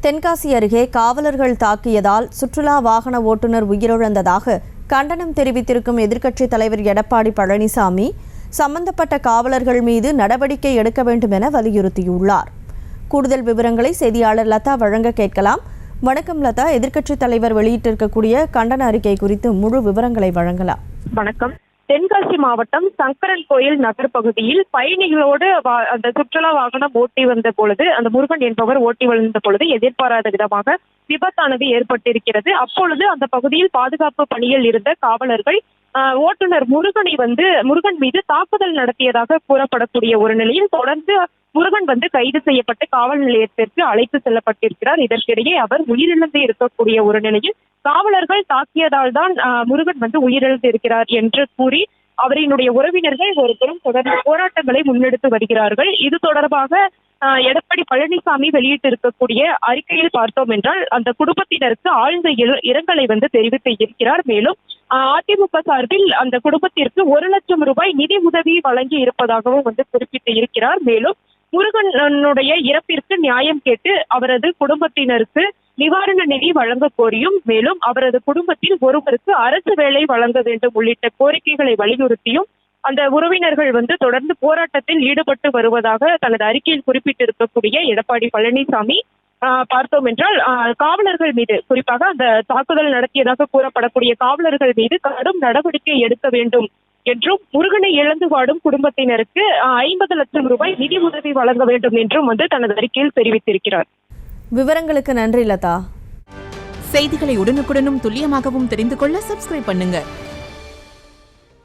தென்காசி அருகே காவலர்கள் தாக்கியதால் சுற்றுலா வாகன ஓட்டுநர் உயிரிழந்ததாக கண்டனம் தெரிவித்திருக்கும் எதிர்க்கட்சித் தலைவர் எடப்பாடி பழனிசாமி சம்பந்தப்பட்ட காவலர்கள் மீது நடவடிக்கை எடுக்க வேண்டும் என வலியுறுத்தியுள்ளார். கூடுதல் விவரங்களை செய்தியாளர் லதா வழங்க கேட்கலாம். வணக்கம் லதா, எதிர்க்கட்சித் தலைவர் வெளியிட்டிருக்கக்கூடிய கண்டன அறிக்கை குறித்து முழு விவரங்களை வழங்கலாம். வணக்கம். தென்காசி மாவட்டம் சங்கரன் கோயில் நகர் பகுதியில் பயணிகளோடு அந்த சுற்றுலா வாகனம் ஓட்டி வந்த பொழுது, அந்த முருகன் என்பவர் ஓட்டி வந்த பொழுது எதிர்பாராத விதமாக விபத்தானது ஏற்பட்டிருக்கிறது. அப்பொழுது அந்த பகுதியில் பாதுகாப்பு பணியில் இருந்த காவலர்கள் ஓட்டுநர் முருகன் மீது தாக்குதல் நடத்தியதாக கூறப்படக்கூடிய ஒரு நிலையில் தொடர்ந்து முருகன் கைது செய்யப்பட்டு காவல் நிலையத்திற்கு அழைத்து செல்லப்பட்டிருக்கிறார். இதற்கிடையே அவர் உயிரிழந்து இருக்கக்கூடிய ஒரு நிலையில் காவலர்கள் தாக்கியதால் தான் முருகன் உயிரிழந்து இருக்கிறார் என்று கூறி அவரினுடைய உறவினர்கள் ஒருபுறம் தொடர்ந்து போராட்டங்களை முன்னெடுத்து வருகிறார்கள். இது தொடர்பாக எடப்பாடி பழனிசாமி வெளியிட்டிருக்கக்கூடிய அறிக்கையில் பார்த்தோம் என்றால் அந்த குடும்பத்தினருக்கு ஆழ்ந்த இரங்கலை தெரிவித்து இருக்கிறார். மேலும் அதிமுக சார்பில் அந்த குடும்பத்திற்கு 1 லட்சம் ரூபாய் நிதி உதவி வழங்கி இருப்பதாகவும் குறிப்பிட்டு இருக்கிறார். மேலும் முருகனுடைய இறப்பிற்கு நியாயம் கேட்டு அவரது குடும்பத்தினருக்கு நிவாரண நிதி வழங்க கோரியும், மேலும் அவரது குடும்பத்தில் ஒருவருக்கு அரசு வேலை வழங்க வேண்டும் உள்ளிட்ட கோரிக்கைகளை வலியுறுத்தியும் அந்த உறவினர்கள் தொடர்ந்து போராட்டத்தில் ஈடுபட்டு வருவதாக தனது அறிக்கையில் குறிப்பிட்டிருக்கக்கூடிய எடப்பாடி பழனிசாமி பார்த்தோம் என்றால் காவலர்கள் மீது, குறிப்பாக அந்த தாக்குதல் நடத்தியதாக கூறப்படக்கூடிய காவலர்கள் மீது கடும் நடவடிக்கை எடுக்க வேண்டும் என்றும், முருகனை இழந்து வாடும் குடும்பத்தினருக்கு 50 லட்சம் ரூபாய் நிதி உதவி வழங்க வேண்டும் என்றும் தனது அறிக்கையில் தெரிவித்திருக்கிறார். விவரங்களுக்கு நன்றி லதா. செய்திகளை உடனுக்குடனும் துல்லியமாகவும் தெரிந்து கொள்ள சப்ஸ்கிரைப் பண்ணுங்க.